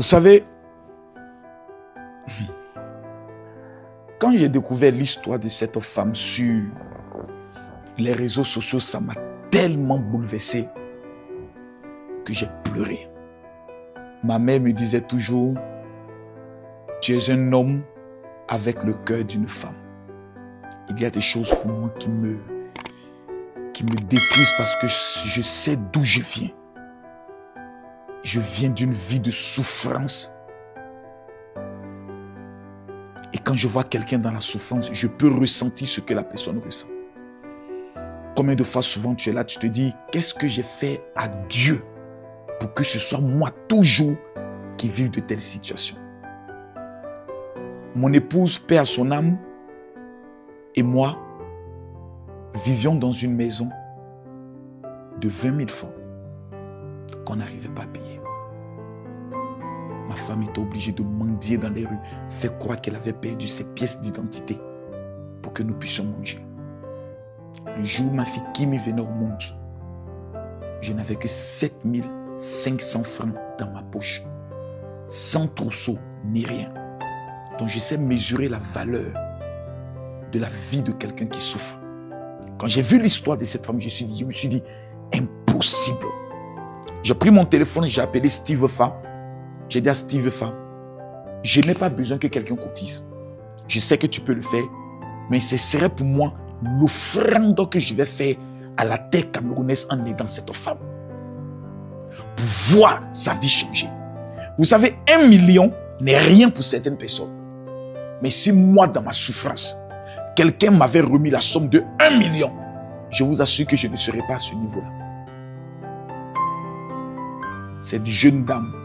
Vous savez, quand j'ai découvert l'histoire de cette femme sur les réseaux sociaux, ça m'a tellement bouleversé que j'ai pleuré. Ma mère me disait toujours, tu es un homme avec le cœur d'une femme. Il y a des choses pour moi qui me détruisent parce que je sais d'où je viens. Je viens d'une vie de souffrance. Et quand je vois quelqu'un dans la souffrance, je peux ressentir ce que la personne ressent. Combien de fois souvent tu es là, tu te dis, qu'est-ce que j'ai fait à Dieu pour que ce soit moi toujours qui vive de telles situations? Mon épouse, paix à son âme, et moi, vivions dans une maison de 20 000 francs qu'on n'arrivait pas à payer. Ma femme était obligée de mendier dans les rues, faire croire qu'elle avait perdu ses pièces d'identité pour que nous puissions manger. Le jour où ma fille Kimi venait au monde, je n'avais que 7 500 francs dans ma poche, sans trousseau ni rien. Donc je sais mesurer la valeur de la vie de quelqu'un qui souffre. Quand j'ai vu l'histoire de cette femme, je me suis dit, impossible. J'ai pris mon téléphone et j'ai appelé Steve Fa. J'ai dit à Steve Fa, je n'ai pas besoin que quelqu'un cotise. Je sais que tu peux le faire, mais ce serait pour moi l'offrande que je vais faire à la terre camerounaise en aidant cette femme. Pour voir sa vie changer. Vous savez, 1 million n'est rien pour certaines personnes. Mais si moi, dans ma souffrance, quelqu'un m'avait remis la somme de 1 million, je vous assure que je ne serais pas à ce niveau-là. Cette jeune dame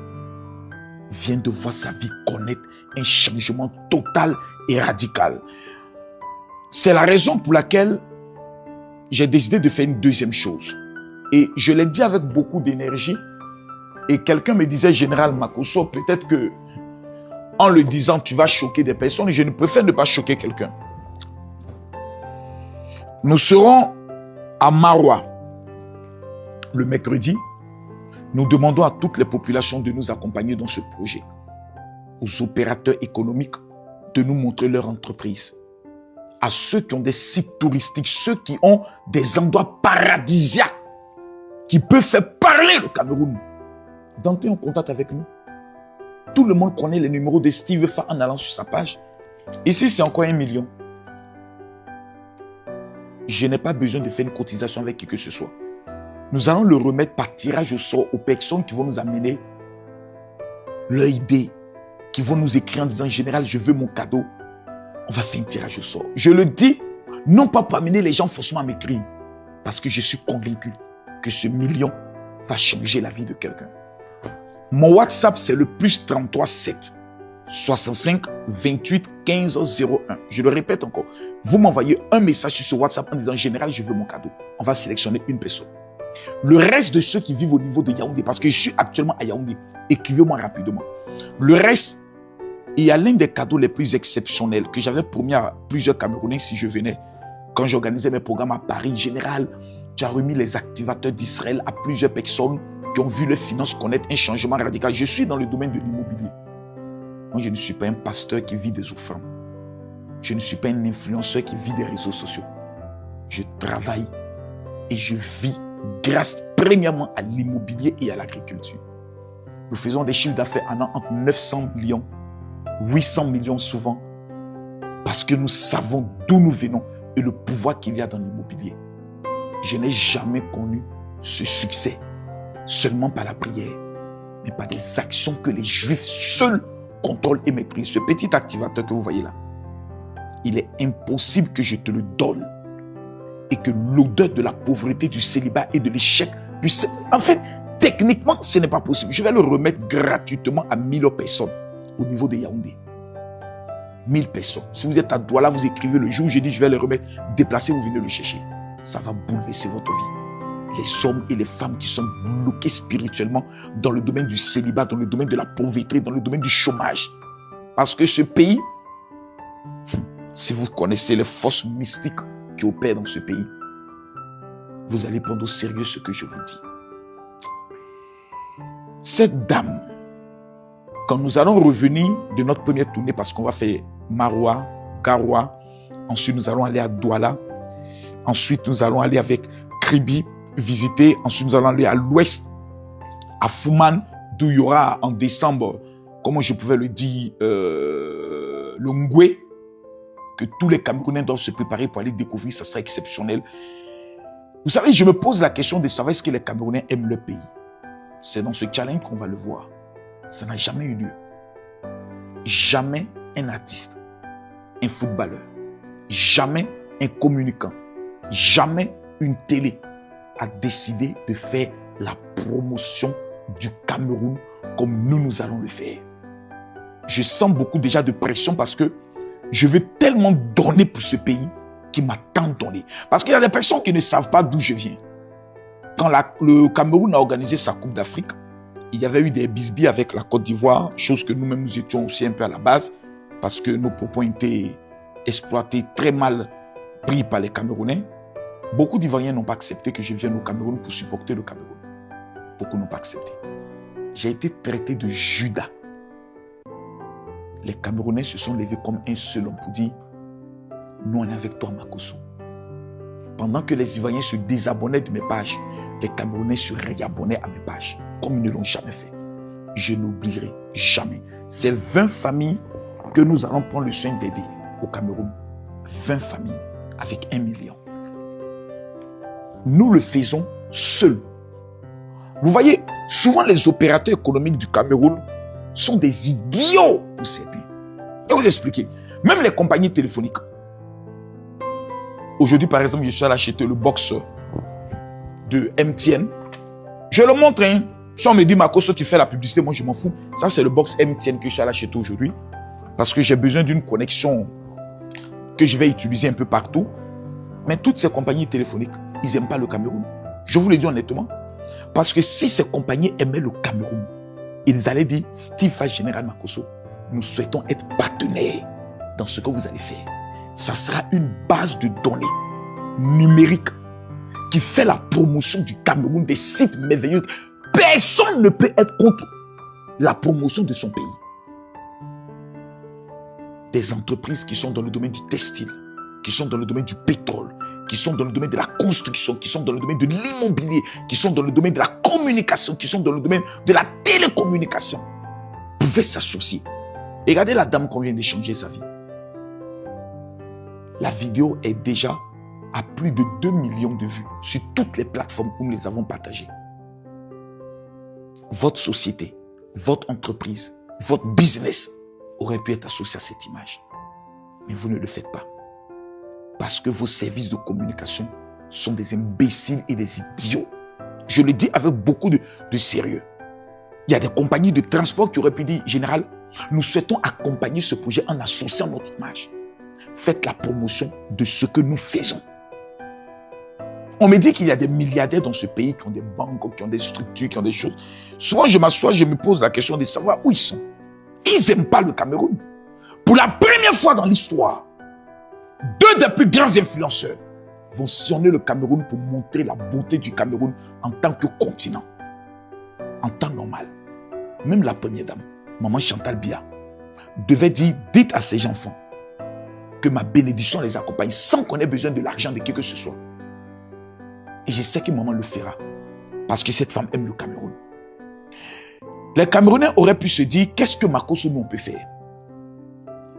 vient de voir sa vie connaître un changement total et radical. C'est la raison pour laquelle j'ai décidé de faire une deuxième chose. Et je l'ai dit avec beaucoup d'énergie. Et quelqu'un me disait, Général Makosso, peut-être que en le disant, tu vas choquer des personnes. Et je ne préfère ne pas choquer quelqu'un. Nous serons à Maroua le mercredi. Nous demandons à toutes les populations de nous accompagner dans ce projet. Aux opérateurs économiques de nous montrer leur entreprise. À ceux qui ont des sites touristiques, ceux qui ont des endroits paradisiaques qui peuvent faire parler le Cameroun. D'entrer en contact avec nous. Tout le monde connaît les numéros de Steve Fa en allant sur sa page. Ici, c'est encore 1 million. Je n'ai pas besoin de faire une cotisation avec qui que ce soit. Nous allons le remettre par tirage au sort aux personnes qui vont nous amener leur idée, qui vont nous écrire en disant, Général, je veux mon cadeau. On va faire un tirage au sort. Je le dis, non pas pour amener les gens forcément à m'écrire, parce que je suis convaincu que ce million va changer la vie de quelqu'un. Mon WhatsApp, c'est le plus 33 7 65 28 15 01. Je le répète encore. Vous m'envoyez un message sur ce WhatsApp en disant, Général, je veux mon cadeau. On va sélectionner une personne. Le reste de ceux qui vivent au niveau de Yaoundé, parce que je suis actuellement à Yaoundé, écrivez-moi rapidement. Le reste, il y a l'un des cadeaux les plus exceptionnels que j'avais promis à plusieurs Camerounais si je venais. Quand j'organisais mes programmes à Paris, Général, tu as remis les activateurs d'Israël à plusieurs personnes qui ont vu leurs finances connaître un changement radical. Je suis dans le domaine de l'immobilier. Moi, je ne suis pas un pasteur qui vit des offrandes. Je ne suis pas un influenceur qui vit des réseaux sociaux. Je travaille et je vis grâce premièrement à l'immobilier et à l'agriculture. Nous faisons des chiffres d'affaires en an entre 900 millions, 800 millions souvent, parce que nous savons d'où nous venons et le pouvoir qu'il y a dans l'immobilier. Je n'ai jamais connu ce succès seulement par la prière, mais par des actions que les Juifs seuls contrôlent et maîtrisent. Ce petit activateur que vous voyez là, il est impossible que je te le donne et que l'odeur de la pauvreté, du célibat et de l'échec puisse... En fait, techniquement, ce n'est pas possible. Je vais le remettre gratuitement à 1000 personnes au niveau de Yaoundé. 1000 personnes. Si vous êtes à Douala, vous écrivez le jour où j'ai dit je vais le remettre, déplacez, vous venez le chercher. Ça va bouleverser votre vie. Les hommes et les femmes qui sont bloqués spirituellement dans le domaine du célibat, dans le domaine de la pauvreté, dans le domaine du chômage. Parce que ce pays, si vous connaissez les forces mystiques qui opèrent dans ce pays, vous allez prendre au sérieux ce que je vous dis. Cette dame Quand nous allons revenir de notre première tournée, parce qu'on va faire Maroua, Garoua, ensuite nous allons aller à Douala, ensuite nous allons aller avec Kribi visiter, ensuite nous allons aller à l'ouest, à Fouman, d'où il y aura en décembre, comment je pouvais le dire, le Ngwe, que tous les Camerounais doivent se préparer pour aller découvrir, ça sera exceptionnel. Vous savez, je me pose la question de savoir est-ce que les Camerounais aiment leur pays. C'est dans ce challenge qu'on va le voir. Ça n'a jamais eu lieu. Jamais un artiste, un footballeur, jamais un communicant, jamais une télé a décidé de faire la promotion du Cameroun comme nous allons le faire. Je sens beaucoup déjà de pression parce que je veux tellement donner pour ce pays qui m'a tant donné. Parce qu'il y a des personnes qui ne savent pas d'où je viens. Quand le Cameroun a organisé sa Coupe d'Afrique, il y avait eu des bisbilles avec la Côte d'Ivoire, chose que nous-mêmes nous étions aussi un peu à la base, parce que nos propos étaient exploités, très mal pris par les Camerounais. Beaucoup d'Ivoiriens n'ont pas accepté que je vienne au Cameroun pour supporter le Cameroun. Beaucoup n'ont pas accepté. J'ai été traité de Judas. Les Camerounais se sont levés comme un seul homme pour dire « Nous, on est avec toi, Makosso ». Pendant que les Ivoiriens se désabonnaient de mes pages, les Camerounais se réabonnaient à mes pages, comme ils ne l'ont jamais fait. Je n'oublierai jamais. C'est 20 familles que nous allons prendre le soin d'aider au Cameroun. 20 familles avec 1 million. Nous le faisons seuls. Vous voyez, souvent les opérateurs économiques du Cameroun sont des idiots pour certains. Je vais vous expliquer. Même les compagnies téléphoniques. Aujourd'hui, par exemple, je suis allé acheter le box de MTN. Je le montre. Hein. Si on me dit, Makosso, tu fais la publicité, moi je m'en fous. Ça, c'est le box MTN que je suis allé acheter aujourd'hui. Parce que j'ai besoin d'une connexion que je vais utiliser un peu partout. Mais toutes ces compagnies téléphoniques, ils n'aiment pas le Cameroun. Je vous le dis honnêtement. Parce que si ces compagnies aimaient le Cameroun, ils allaient dire, Steve Général Makosso, nous souhaitons être partenaires dans ce que vous allez faire. Ça sera une base de données numérique qui fait la promotion du Cameroun, des sites merveilleux. Personne ne peut être contre la promotion de son pays. Des entreprises qui sont dans le domaine du textile, qui sont dans le domaine du pétrole, qui sont dans le domaine de la construction, qui sont dans le domaine de l'immobilier, qui sont dans le domaine de la communication, qui sont dans le domaine de la télécommunication, pouvaient s'associer. Et regardez la dame qu'on vient d'échanger sa vie. La vidéo est déjà à plus de 2 millions de vues sur toutes les plateformes où nous les avons partagées. Votre société, votre entreprise, votre business aurait pu être associé à cette image. Mais vous ne le faites pas. Parce que vos services de communication sont des imbéciles et des idiots. Je le dis avec beaucoup de sérieux. Il y a des compagnies de transport qui auraient pu dire, Général, nous souhaitons accompagner ce projet en associant notre image. Faites la promotion de ce que nous faisons. On me dit qu'il y a des milliardaires dans ce pays qui ont des banques, qui ont des structures, qui ont des choses. Souvent, je m'assois, je me pose la question de savoir où ils sont. Ils n'aiment pas le Cameroun. Pour la première fois dans l'histoire, 2 des plus grands influenceurs vont sillonner le Cameroun pour montrer la beauté du Cameroun en tant que continent. En temps normal. Même la première dame, Maman Chantal Biya, devait dire, dites à ces enfants que ma bénédiction les accompagne sans qu'on ait besoin de l'argent de qui que ce soit. Et je sais que maman le fera. Parce que cette femme aime le Cameroun. Les Camerounais auraient pu se dire, qu'est-ce que Makosso nous on peut faire?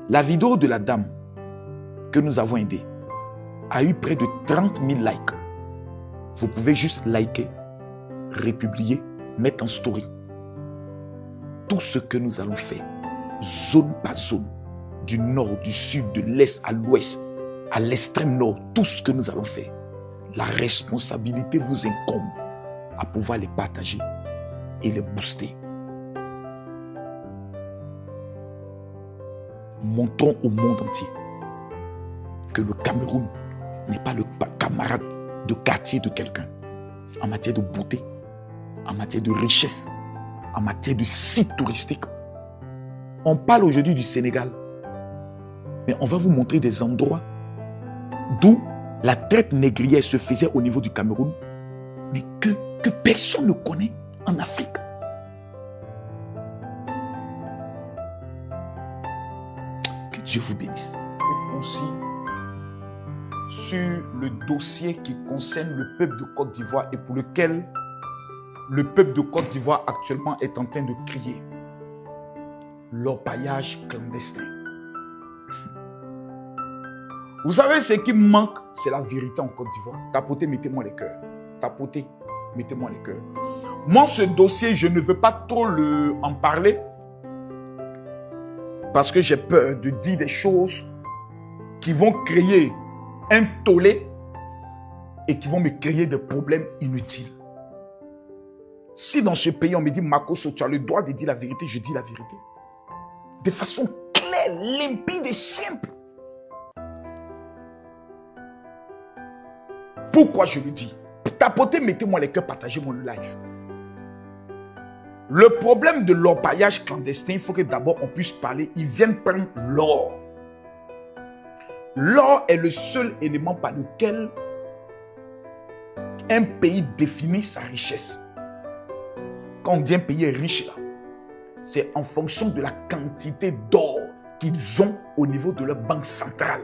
La vidéo de la dame que nous avons aidée a eu près de 30 000 likes. Vous pouvez juste liker, republier, mettre en story. Tout ce que nous allons faire, zone par zone, du nord, du sud, de l'est à l'ouest, à l'extrême nord, tout ce que nous allons faire, la responsabilité vous incombe à pouvoir les partager et les booster. Montrons au monde entier que le Cameroun n'est pas le camarade de quartier de quelqu'un en matière de beauté, en matière de richesse, en matière de sites touristiques. On parle aujourd'hui du Sénégal, mais on va vous montrer des endroits d'où la traite négrière se faisait au niveau du Cameroun, mais que personne ne connaît en Afrique. Dieu vous bénisse. Et aussi, sur le dossier qui concerne le peuple de Côte d'Ivoire et pour lequel le peuple de Côte d'Ivoire actuellement est en train de crier. L'orpaillage clandestin. Vous savez, ce qui manque, c'est la vérité en Côte d'Ivoire. Tapotez, mettez-moi les cœurs. Tapotez, mettez-moi les cœurs. Moi, ce dossier, je ne veux pas trop en parler parce que j'ai peur de dire des choses qui vont créer un tollé et qui vont me créer des problèmes inutiles. Si dans ce pays, on me dit, Makosso, tu as le droit de dire la vérité, je dis la vérité. De façon claire, limpide et simple. Pourquoi je le dis? Tapotez, mettez-moi les cœurs, partagez-moi le live. Le problème de l'orpaillage clandestin, il faut que d'abord on puisse parler. Ils viennent prendre l'or. L'or est le seul élément par lequel un pays définit sa richesse. Quand on dit un pays est riche, là, c'est en fonction de la quantité d'or qu'ils ont au niveau de leur banque centrale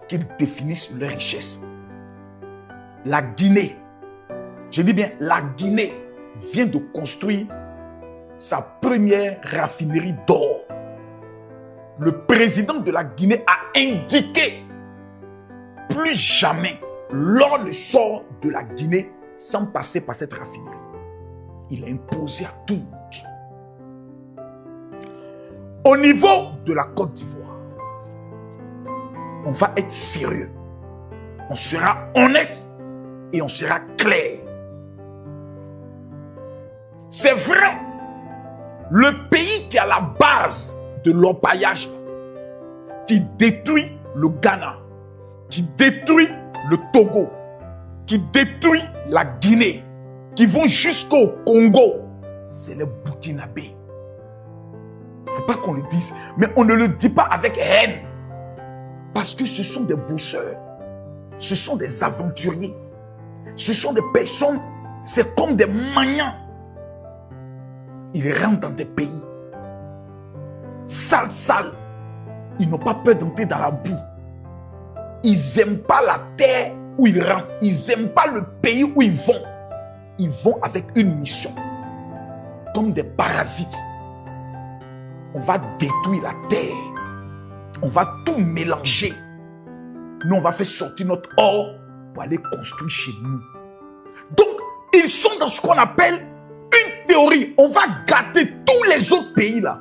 qu'ils définissent leur richesse. La Guinée, je dis bien la Guinée, vient de construire sa première raffinerie d'or. Le président de la Guinée a indiqué plus jamais l'or ne sort de la Guinée sans passer par cette raffinerie. Il a imposé à tout le monde. Au niveau de la Côte d'Ivoire, on va être sérieux. On sera honnête et on sera clair. C'est vrai, le pays qui est à la base de l'orpaillage, qui détruit le Ghana, qui détruit le Togo, qui détruit la Guinée, qui vont jusqu'au Congo, c'est les Burkinabés. Il ne faut pas qu'on le dise, mais on ne le dit pas avec haine. Parce que ce sont des bosseurs, ce sont des aventuriers, ce sont des personnes, c'est comme des maniants. Ils rentrent dans des pays sales, sales. Ils n'ont pas peur d'entrer dans la boue. Ils n'aiment pas la terre où ils rentrent. Ils n'aiment pas le pays où ils vont. Ils vont avec une mission. Comme des parasites. On va détruire la terre. On va tout mélanger. Nous, on va faire sortir notre or pour aller construire chez nous. Donc, ils sont dans ce qu'on appelle une théorie. On va gâter tous les autres pays là.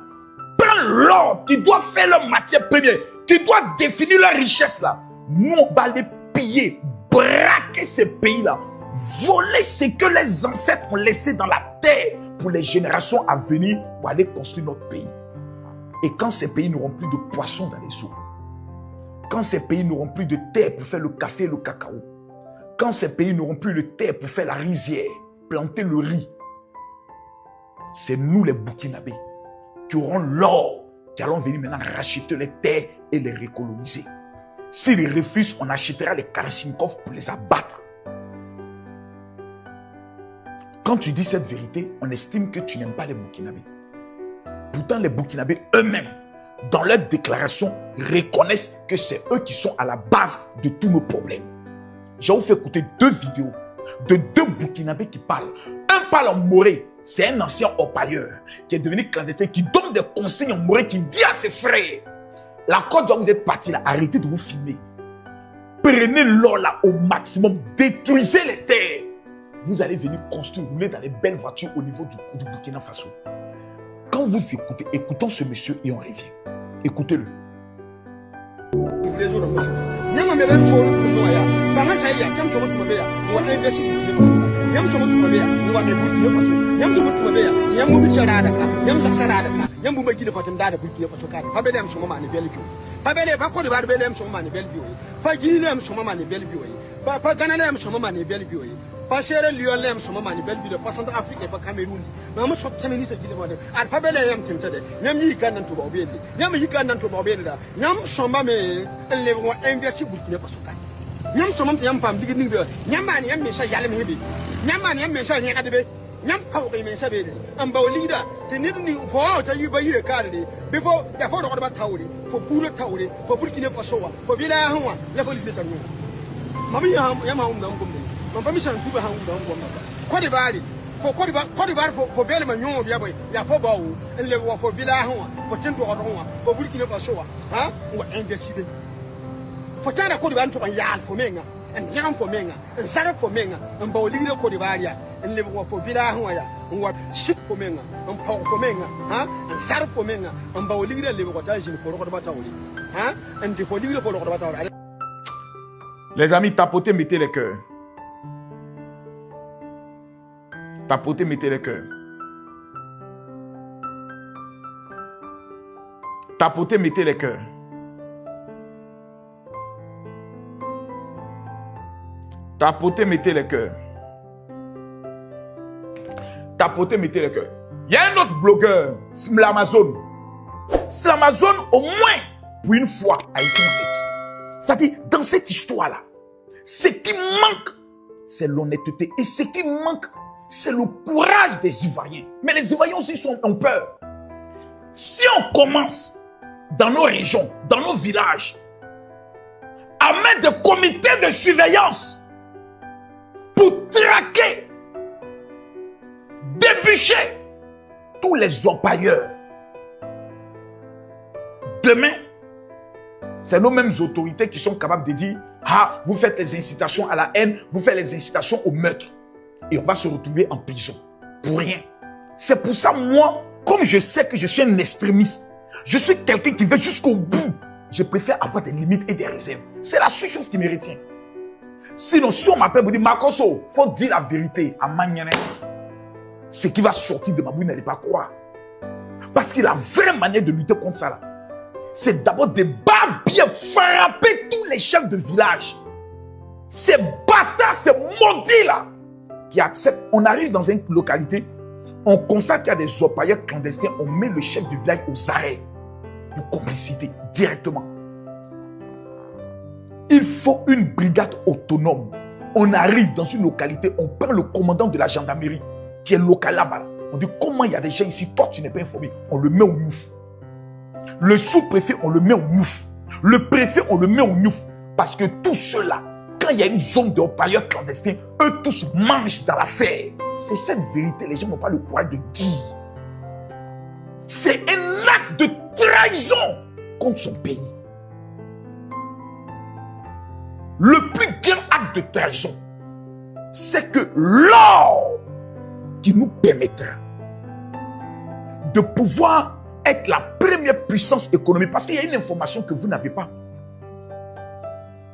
Prends l'or qui doit faire leur matière première, qui doit définir leur richesse là. Nous, on va les piller, braquer ces pays là, voler ce que les ancêtres ont laissé dans la terre pour les générations à venir pour aller construire notre pays. Et quand ces pays n'auront plus de poissons dans les eaux, quand ces pays n'auront plus de terre pour faire le café et le cacao, quand ces pays n'auront plus de terre pour faire la rizière, planter le riz, c'est nous les Burkinabés qui auront l'or, qui allons venir maintenant racheter les terres et les recoloniser. S'ils refusent, on achètera les Kalachnikov pour les abattre. Quand tu dis cette vérité, on estime que tu n'aimes pas les Burkinabés. Pourtant, les Burkinabés eux-mêmes, dans leur déclaration, reconnaissent que c'est eux qui sont à la base de tous nos problèmes. J'ai vous fait écouter 2 vidéos de 2 Burkinabés qui parlent. Un parle en moré, c'est un ancien orpailleur qui est devenu clandestin, qui donne des conseils en moré, qui dit à ses frères, la Côte d'Ivoire, vous êtes partis là, arrêtez de vous filmer. Prenez l'or là au maximum, détruisez les terres. Vous allez venir construire, rouler dans les belles voitures au niveau du Burkina Faso. Quand vous écoutez, écoutons ce monsieur et on revient. Écoutez-le. Pas cher Lyon lem sama mani bel bi de pas centre Afrique et pas Cameroun mais mo sok tamini sa gile mo de al pa bele yam tim tade nyam yi kan nan to ba obendi nyam yi kan nan to ba obendi da nyam soma me le ngo investi Burkina Faso kan nyam soma yam pam digi ning be nyam mani yam me sa yale me bi nyam mani yam me sa nyaka de be nyam paw kay men sabeli am baw leader te nit ni fo ta yi ba yire kare before ya fo do ba tawri fo buro tawri fo burkina faso wa fo bila hanwa la fo lite tanu mami ya ma umda ngom ni mam pa mi san tuba han umda ngom ba ko de bari fo ko de bari fo bele ma nyon bia boy ya fo bawo en le wo fo bila hanwa fo tento ko wa fo burkina faso wa ha wa investibe fo tana ko de ban to kan ya fo menga en jam fo menga en sare fo menga en baw leader ko de bari ya en le wo fo bila hanwa ya wa ship fo menga en paw fo menga ha en sare fo menga en baw leader le ko ta jini fo ko ba tawri ha en de fo leader fo ko ba tawri. Les amis, tapotez, mettez les cœurs. Tapotez, mettez les cœurs. Tapotez, mettez les cœurs. Tapotez, mettez les cœurs. Tapotez, mettez les cœurs. Il y a un autre blogueur, Slamazone. Slamazone, au moins, pour une fois, a été honnête. C'est-à-dire, dans cette histoire-là, ce qui manque, c'est l'honnêteté. Et ce qui manque, c'est le courage des Ivoiriens. Mais les Ivoiriens aussi ont peur. Si on commence dans nos régions, dans nos villages, à mettre des comités de surveillance pour traquer, débûcher tous les orpailleurs, demain, c'est nos mêmes autorités qui sont capables de dire « Ah, vous faites les incitations à la haine, vous faites les incitations au meurtre. » Et on va se retrouver en prison. Pour rien. C'est pour ça, moi, comme je sais que je suis un extrémiste, je suis quelqu'un qui va jusqu'au bout, je préfère avoir des limites et des réserves. C'est la seule chose qui me retient. Sinon, si on m'appelle pour dire « Makoso, il faut dire la vérité à Magnane. » Ce qui va sortir de ma bouche, n'allez pas croire. Parce que la vraie manière de lutter contre ça, là, c'est d'abord de bien frapper tous les chefs de village. Ces bâtards, ces maudits là, qui acceptent. On arrive dans une localité, on constate qu'il y a des orpailleurs clandestins, on met le chef du village aux arrêts pour complicité, directement. Il faut une brigade autonome. On arrive dans une localité, on prend le commandant de la gendarmerie, qui est local là-bas. On dit, comment il y a des gens ici, toi tu n'es pas informé. On le met au nouf. Le sous-préfet, on le met au nouf. Le préfet, on le met au nouf. Parce que tous ceux-là, quand il y a une zone de orpailleurs clandestins, eux tous mangent dans l'affaire. C'est cette vérité, les gens n'ont pas le courage de dire. C'est un acte de trahison contre son pays. Le plus grand acte de trahison, c'est que l'or qui nous permettra de pouvoir être la première puissance économique, parce qu'il y a une information que vous n'avez pas.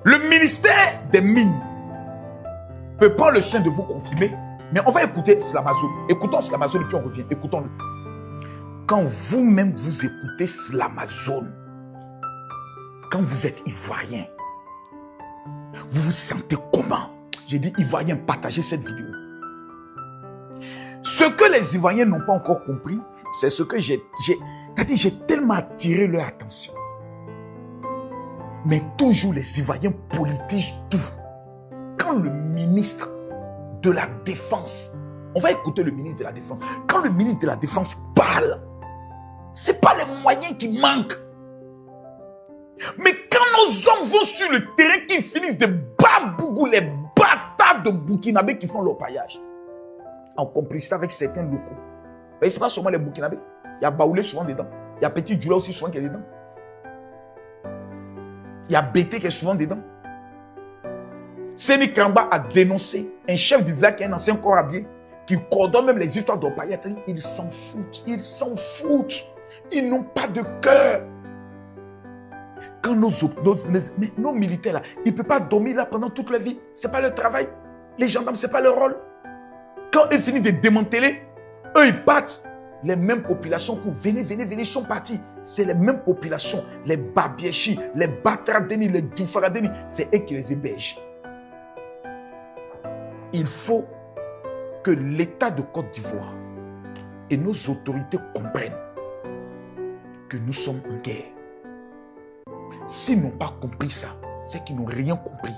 Le ministère des Mines peut prendre le soin de vous confirmer, mais on va écouter Slamazone. Écoutons Slamazone et puis on revient. Écoutons-le. Quand vous-même vous écoutez Slamazone, quand vous êtes Ivoirien, vous vous sentez comment? J'ai dit Ivoirien, partagez cette vidéo. Ce que les Ivoiriens n'ont pas encore compris, c'est ce que j'ai tellement attiré leur attention. Mais toujours les Ivoiriens politisent tout. Quand le ministre de la Défense, on va écouter le ministre de la Défense, quand le ministre de la Défense parle, ce n'est pas les moyens qui manquent. Mais quand nos hommes vont sur le terrain, qu'ils finissent de babougou, les bâtards de Burkinabé qui font leur paillage, en complicité avec certains locaux. Mais ce n'est pas seulement les Burkinabés. Il y a Baoulé souvent dedans. Il y a Petit Djoula aussi souvent qui est dedans. Il y a Bété qui est souvent dedans. Séni Kamba a dénoncé un chef du village qui est un ancien corps habillé, qui coordonne même les histoires d'Opaïa. Ils s'en foutent. Ils s'en foutent. Ils n'ont pas de cœur. Quand nos militaires là, ils ne peuvent pas dormir là pendant toute leur vie. Ce n'est pas leur travail. Les gendarmes, ce n'est pas leur rôle. Quand ils finissent de démanteler, eux, ils battent les mêmes populations que venez, ils sont partis. C'est les mêmes populations, les Babiechi, les Batradeni, les Djoufaradeni, c'est eux qui les hébergent. Il faut que l'État de Côte d'Ivoire et nos autorités comprennent que nous sommes en guerre. S'ils n'ont pas compris ça, c'est qu'ils n'ont rien compris.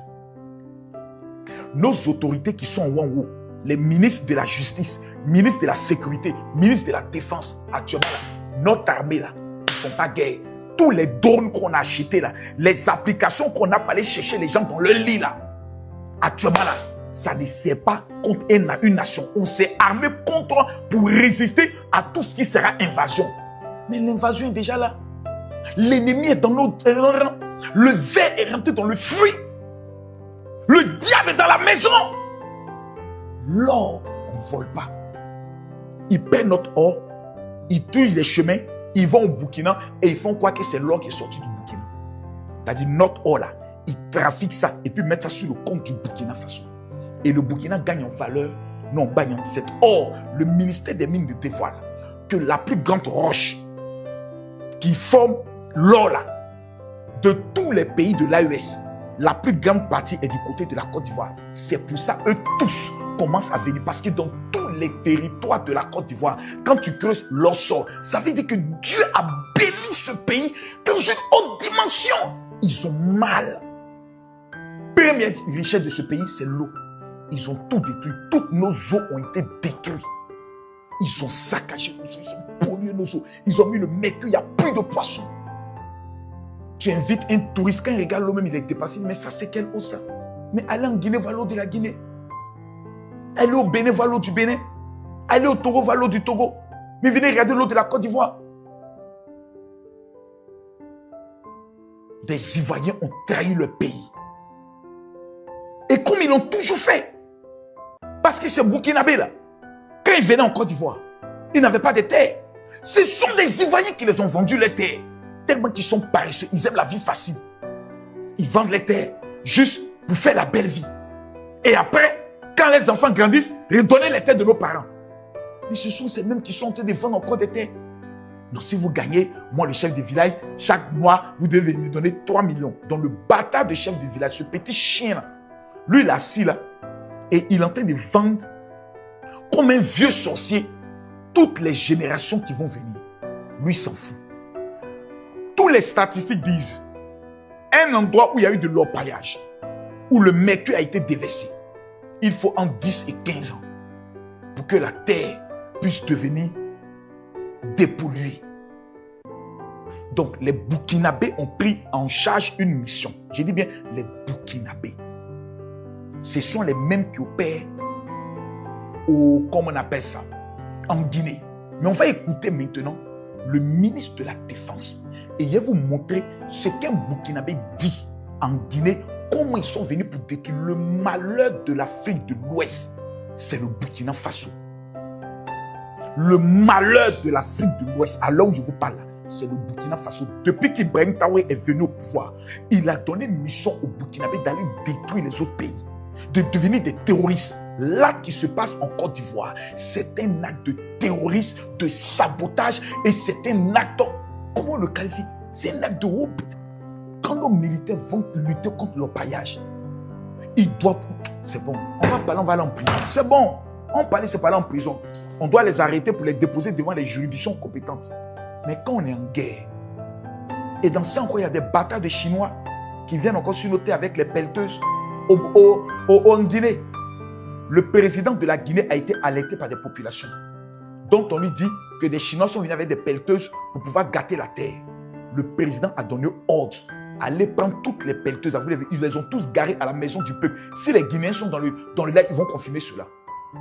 Nos autorités qui sont en haut, les ministres de la justice, ministre de la sécurité, ministre de la défense, actuellement là, notre armée là, ils ne font pas guerre. Tous les drones qu'on a achetés là, les applications qu'on a pour aller chercher les gens dans le lit là, actuellement là, ça ne sert pas contre une nation. On s'est armé contre pour résister à tout ce qui sera invasion. Mais l'invasion est déjà là. L'ennemi est dans nos rangs. Le ver est rentré dans le fruit. Le diable est dans la maison. L'or, on ne vole pas. Ils perdent notre or, ils touchent les chemins, ils vont au Burkina et ils font croire que c'est l'or qui est sorti du Burkina. C'est-à-dire notre or là, ils trafiquent ça et puis mettent ça sur le compte du Burkina Faso. Et le Burkina gagne en valeur, non, gagne en cet or. Le ministère des Mines de dévoile que la plus grande roche qui forme l'or là, de tous les pays de l'AES, la plus grande partie est du côté de la Côte d'Ivoire. C'est pour ça eux tous commencent à venir. Parce que dans tous les territoires de la Côte d'Ivoire, quand tu creuses l'or sort, ça veut dire que Dieu a béni ce pays dans une haute dimension. Ils ont mal. Première richesse de ce pays, c'est l'eau. Ils ont tout détruit. Toutes nos eaux ont été détruites. Ils ont saccagé nos eaux. Ils ont pollué nos eaux. Ils ont mis le mercure. Il n'y a plus de poissons. Tu invites un touriste, quand il regarde l'eau même, il est dépassé. Mais ça, c'est quelle eau ça? Mais allez en Guinée, voir l'eau de la Guinée. Allez au Bénin, voir l'eau du Bénin. Allez au Togo, voir l'eau du Togo. Mais venez regarder l'eau de la Côte d'Ivoire. Des Ivoiriens ont trahi le pays. Et comme ils l'ont toujours fait. Parce que c'est Burkinabé là. Quand ils venaient en Côte d'Ivoire, ils n'avaient pas de terre. Ce sont des Ivoiriens qui les ont vendu les terres. Tellement qu'ils sont paresseux, ils aiment la vie facile. Ils vendent les terres juste pour faire la belle vie. Et après, quand les enfants grandissent, redonner les terres de nos parents. Mais ce sont ces mêmes qui sont en train de vendre encore des terres. Donc si vous gagnez, moi le chef de village, chaque mois, vous devez me donner 3 millions. Donc le bâtard de chef de village, ce petit chien là, lui il est assis là, et il est en train de vendre comme un vieux sorcier toutes les générations qui vont venir. Lui s'en fout. Tous les statistiques disent un endroit où il y a eu de l'orpaillage, où le mercure a été déversé, il faut en 10 et 15 ans pour que la terre puisse devenir dépolluée. Donc les Burkinabés ont pris en charge une mission. Je dis bien les Burkinabés. Ce sont les mêmes qui opèrent comment on appelle ça, en Guinée. Mais on va écouter maintenant le ministre de la Défense. Et je vais vous montrer ce qu'un Burkinabé dit en Guinée, comment ils sont venus pour détruire le malheur de l'Afrique de l'Ouest. C'est le Burkina Faso. Le malheur de l'Afrique de l'Ouest, à l'heure où je vous parle, c'est le Burkina Faso. Depuis qu'Ibrahim Traoré est venu au pouvoir, il a donné mission au Burkinabé d'aller détruire les autres pays, de devenir des terroristes. L'acte qui se passe en Côte d'Ivoire, c'est un acte de terrorisme, de sabotage, et c'est un acte, comment le qualifier? C'est un acte de route. Quand nos militaires vont lutter contre l'orpaillage, ils doivent... C'est bon, on va parler, on va aller en prison. C'est bon, on parle, c'est pas aller en prison. On doit les arrêter pour les déposer devant les juridictions compétentes. Mais quand on est en guerre, et dans ça encore, il y a des bâtards de Chinois qui viennent encore sur nos terres avec les pelleteuses en Guinée. Le président de la Guinée a été alerté par des populations dont on lui dit que des Chinois sont venus avec des pelleteuses pour pouvoir gâter la terre. Le président a donné ordre. Allez prendre toutes les pelleteuses. Ils les ont tous garées à la maison du peuple. Si les Guinéens sont dans le lac, ils vont confirmer cela.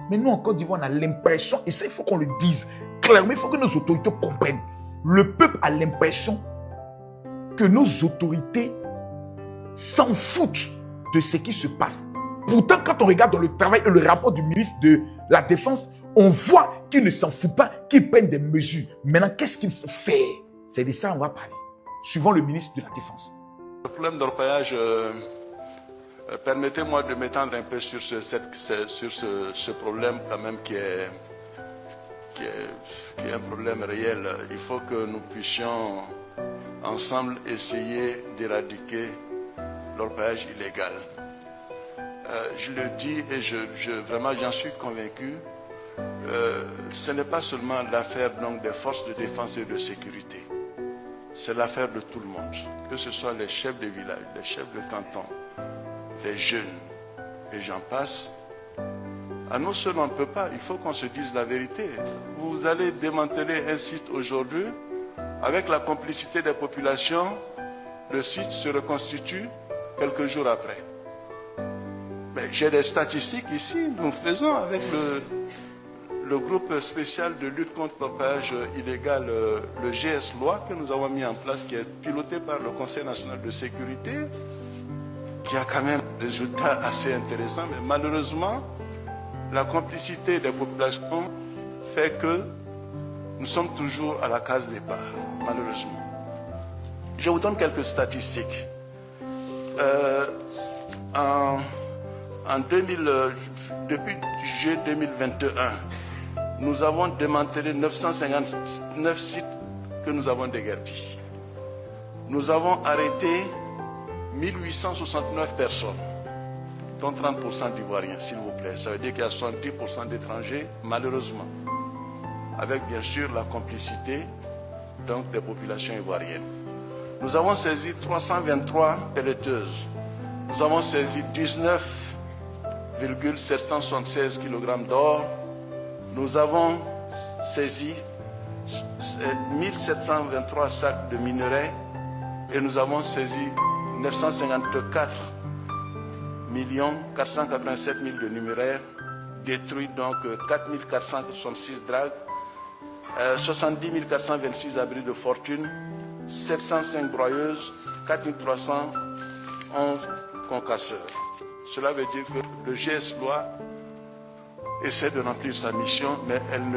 Mais nous, en Côte d'Ivoire, on a l'impression, et ça, il faut qu'on le dise clairement, il faut que nos autorités comprennent. Le peuple a l'impression que nos autorités s'en foutent de ce qui se passe. Pourtant, quand on regarde dans le travail et le rapport du ministre de la Défense, on voit qu'ils ne s'en foutent pas, qu'ils prennent des mesures. Maintenant, qu'est-ce qu'il faut faire? C'est de ça qu'on va parler, suivant le ministre de la Défense. Le problème d'orpaillage, permettez-moi de m'étendre un peu sur ce problème quand même qui est un problème réel. Il faut que nous puissions ensemble essayer d'éradiquer l'orpaillage illégal. Je le dis et vraiment j'en suis convaincu. Ce n'est pas seulement l'affaire des forces de défense et de sécurité. C'est l'affaire de tout le monde. Que ce soit les chefs de village, les chefs de canton, les jeunes, et j'en passe. À nous seuls, on ne peut pas. Il faut qu'on se dise la vérité. Vous allez démanteler un site aujourd'hui, avec la complicité des populations, le site se reconstitue quelques jours après. Mais j'ai des statistiques ici. Nous faisons avec le groupe spécial de lutte contre l'orpaillage illégal, le GS Loi, que nous avons mis en place, qui est piloté par le Conseil national de sécurité, qui a quand même des résultats assez intéressants. Mais malheureusement, la complicité des populations fait que nous sommes toujours à la case départ, malheureusement. Je vous donne quelques statistiques. Depuis juillet 2021, nous avons démantelé 959 sites que nous avons déguerpis. Nous avons arrêté 1869 personnes, dont 30% d'Ivoiriens, s'il vous plaît. Ça veut dire qu'il y a 70% d'étrangers, malheureusement, avec bien sûr la complicité donc, des populations ivoiriennes. Nous avons saisi 323 pelleteuses. Nous avons saisi 19,776 kg d'or. Nous avons saisi 1723 sacs de minerais et nous avons saisi 954 487 000 de numéraires, détruit donc 4 466 dragues, 70 426 abris de fortune, 705 broyeuses, 4 311 concasseurs. Cela veut dire que le GS Loi essaie de remplir sa mission, mais il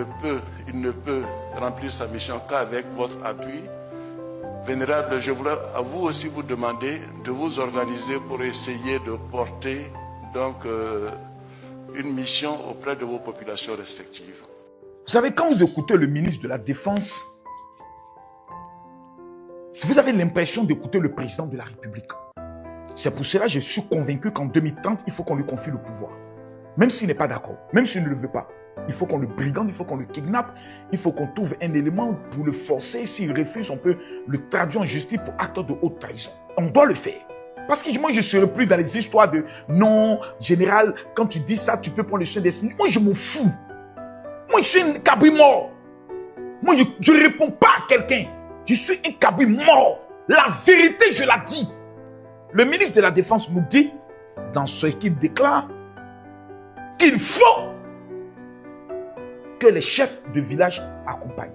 ne peut remplir sa mission qu'avec votre appui. Vénérable, je voulais à vous aussi vous demander de vous organiser pour essayer de porter donc une mission auprès de vos populations respectives. Vous savez, quand vous écoutez le ministre de la Défense, si vous avez l'impression d'écouter le président de la République, c'est pour cela que je suis convaincu qu'en 2030, il faut qu'on lui confie le pouvoir. Même s'il n'est pas d'accord, même s'il ne le veut pas. Il faut qu'on le brigande, il faut qu'on le kidnappe, il faut qu'on trouve un élément pour le forcer. S'il refuse, on peut le traduire en justice pour acte de haute trahison. On doit le faire. Parce que moi, je ne serai plus dans les histoires de non, général, quand tu dis ça, tu peux prendre le soin des... Moi, je m'en fous. Moi, je suis un cabri mort. Moi, je ne réponds pas à quelqu'un. Je suis un cabri mort. La vérité, je la dis. Le ministre de la Défense nous dit, dans ce qu'il déclare, qu'il faut que les chefs de village accompagnent,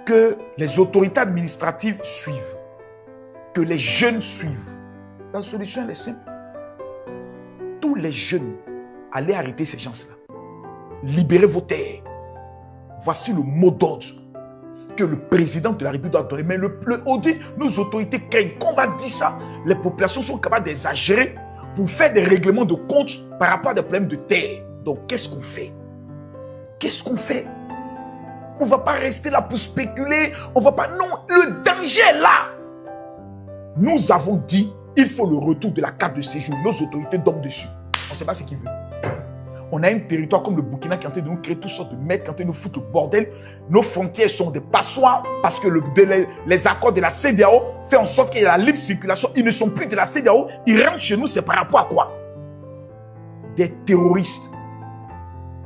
que les autorités administratives suivent, que les jeunes suivent. La solution, elle est simple. Tous les jeunes, allez arrêter ces gens-là. Libérez vos terres. Voici le mot d'ordre que le président de la République doit donner. Mais aujourd'hui, nos autorités craignent qu'on va dire ça. Les populations sont capables d'exagérer pour faire des règlements de compte par rapport à des problèmes de terre. Donc, qu'est-ce qu'on fait? Qu'est-ce qu'on fait? On ne va pas rester là pour spéculer. On va pas... Non, le danger est là. Nous avons dit, il faut le retour de la carte de séjour. Nos autorités dorment dessus. On ne sait pas ce qu'ils veulent. On a un territoire comme le Burkina qui est en train de nous créer toutes sortes de mètres, qui est en train de nous foutre le bordel. Nos frontières sont des passoires parce que les accords de la CEDEAO font en sorte qu'il y a la libre circulation. Ils ne sont plus de la CEDEAO. Ils rentrent chez nous, c'est par rapport à quoi? Des terroristes,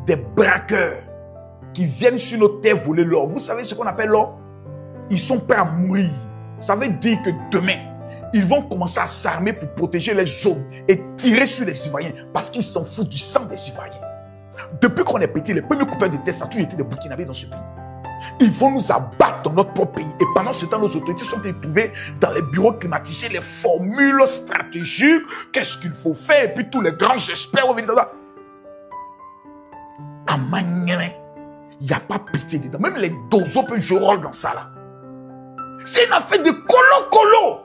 des braqueurs qui viennent sur nos terres voler l'or. Vous savez ce qu'on appelle l'or? Ils sont prêts à mourir. Ça veut dire que demain, ils vont commencer à s'armer pour protéger les zones et tirer sur les Ivoiriens parce qu'ils s'en foutent du sang des Ivoiriens. Depuis qu'on est petit, les premiers coupeurs de terre, ça a toujours été des Burkinabés dans ce pays. Ils vont nous abattre dans notre propre pays. Et pendant ce temps, nos autorités sont trouvées dans les bureaux climatisés, les formules stratégiques, qu'est-ce qu'il faut faire, et puis tous les grands experts vont venir. À Magnin, il n'y a pas pitié dedans. Même les dozos peuvent jouer rôle dans ça là. C'est une affaire de colo-colo.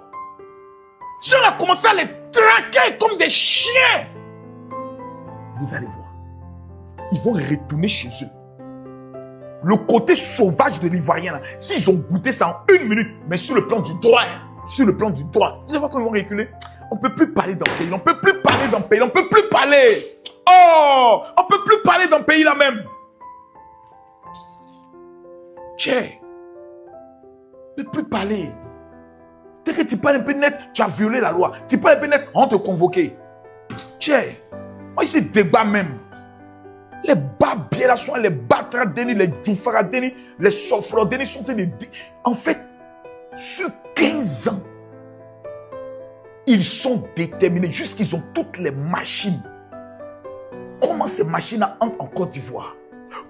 Si on a commencé à les traquer comme des chiens, vous allez voir. Ils vont retourner chez eux. Le côté sauvage de l'Ivoirien, s'ils ont goûté ça en 1 minute, mais sur le plan du droit, vous allez voir comment ils vont reculer. On ne peut plus parler dans le pays, on ne peut plus parler dans le pays, on ne peut plus parler. Oh, on ne peut plus parler dans le pays là même. Tiens, on ne peut plus parler. Dès que tu parles un peu net, tu as violé la loi. Tu parles un peu net, on te convoqué. Tiens, On se débat même. Les Babiela sont, les Batradeni, les Djouffaradeni, les Sofrodeni sont des... En fait, sur 15 ans, ils sont déterminés, jusqu'ils ont toutes les machines. Comment ces machines entrent en Côte d'Ivoire?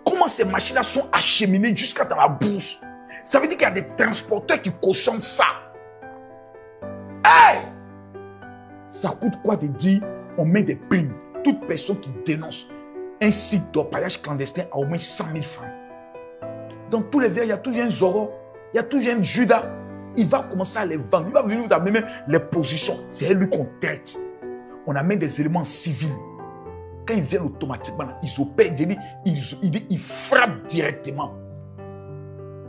Comment ces machines sont acheminées jusqu'à dans la bourse? Ça veut dire qu'il y a des transporteurs qui cautionnent ça. Hey! Ça coûte quoi de dire, on met des peines. Toute personne qui dénonce un site d'orpaillage clandestin a au moins 100 000 francs. Dans tous les vers, il y a toujours un Zoro, il y a toujours un Judas. Il va commencer à les vendre. Il va venir nous amener les positions. C'est lui qu'on traite. On amène des éléments civils. Quand ils viennent automatiquement, ils opèrent, ils frappent directement.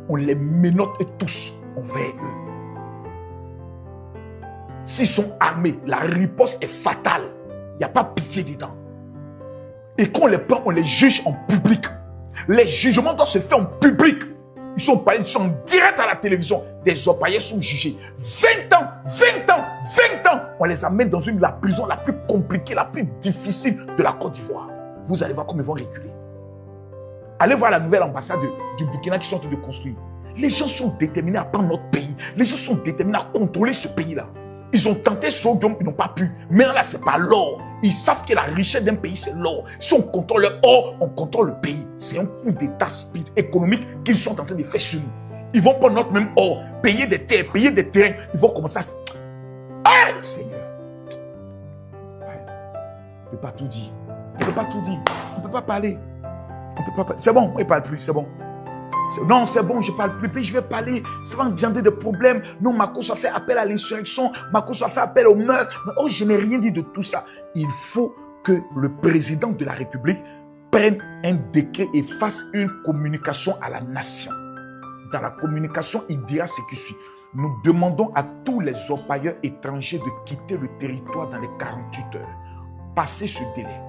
On les menotte tous envers eux. S'ils sont armés, la riposte est fatale. Il n'y a pas pitié dedans. Et quand on les prend, on les juge en public. Les jugements doivent se faire en public. Ils sont en direct à la télévision. Des orpailleurs sont jugés. 20 ans, 20 ans, 20 ans. On les amène dans la prison la plus compliquée, la plus difficile de la Côte d'Ivoire. Vous allez voir comment ils vont reculer. Allez voir la nouvelle ambassade du Burkina qui sont en train de construire. Les gens sont déterminés à prendre notre pays. Les gens sont déterminés à contrôler ce pays-là. Ils ont tenté Sodium, ils n'ont pas pu. Mais là, ce n'est pas l'or. Ils savent que la richesse d'un pays, c'est l'or. Si on contrôle l'or, on contrôle le pays. C'est un coup d'état économique qu'ils sont en train de faire sur nous. Ils vont prendre notre même or, payer des terres, payer des terrains. Ils vont commencer à... Ah, Seigneur! On ne peut pas tout dire. On ne peut pas tout dire. On ne peut pas parler. On peut pas parler. C'est bon, on ne parle plus, c'est bon. Non, c'est bon, je ne parle plus. Puis je vais parler. Ça va engendrer des problèmes. Non, Makos a fait appel à l'insurrection. Makos a fait appel au meurtre. Oh, je n'ai rien dit de tout ça. Il faut que le président de la République prenne un décret et fasse une communication à la nation. Dans la communication, il dira ce qui suit. Nous demandons à tous les orpailleurs étrangers de quitter le territoire dans les 48 heures. Passez ce délai.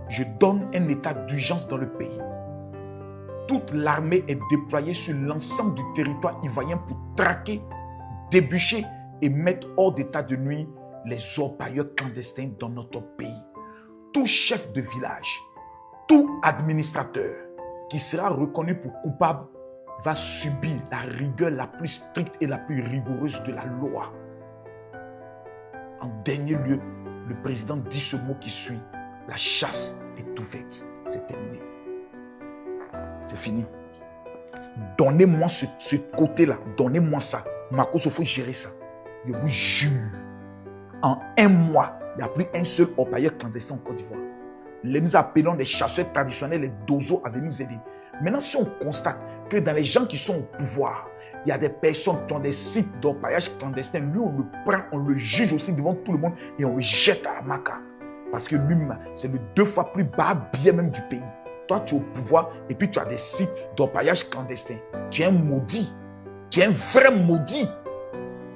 Je donne un état d'urgence dans le pays. Toute l'armée est déployée sur l'ensemble du territoire ivoirien pour traquer, débûcher et mettre hors d'état de nuire les orpailleurs clandestins dans notre pays. Tout chef de village, tout administrateur qui sera reconnu pour coupable va subir la rigueur la plus stricte et la plus rigoureuse de la loi. En dernier lieu, le président dit ce mot qui suit. La chasse est ouverte. C'est terminé. C'est fini. Donnez-moi ce côté-là. Donnez-moi ça. Makos, il faut gérer ça. Je vous jure. En un mois, il n'y a plus un seul orpailleur clandestin en Côte d'Ivoire. Nous appelons les chasseurs traditionnels, les dozos, à venir nous aider. Maintenant, si on constate que dans les gens qui sont au pouvoir, il y a des personnes qui ont des sites d'orpaillage clandestin, lui, on le prend, on le juge aussi devant tout le monde et on le jette à la maca. Parce que lui, c'est le 2 fois plus bas bien même du pays. Toi, tu es au pouvoir et puis tu as des sites d'orpaillage clandestin. Tu es un maudit. Tu es un vrai maudit.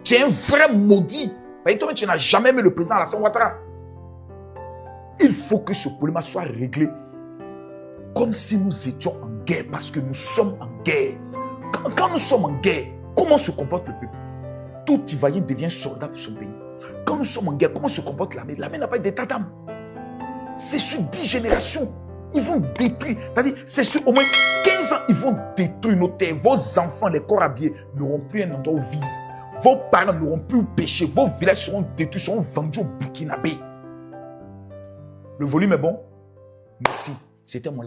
Tu es un vrai maudit. Toi, tu n'as jamais mis le président Alassane Ouattara. Il faut que ce problème soit réglé comme si nous étions en guerre, parce que nous sommes en guerre. Quand nous sommes en guerre, comment se comporte le peuple? Tout Ivoirien devient soldat pour son pays. Quand nous sommes en guerre, comment se comporte l'armée? L'armée n'a pas d'état d'âme. C'est sur 10 générations. Ils vont détruire. C'est-à-dire, c'est sur au moins 15 ans, ils vont détruire nos terres. Vos enfants, les corps habillés, n'auront plus un endroit où vivre. Vos parents n'auront plus péché. Vos villages seront détruits, seront vendus au Burkinabé. Le volume est bon? Merci. C'était mon live.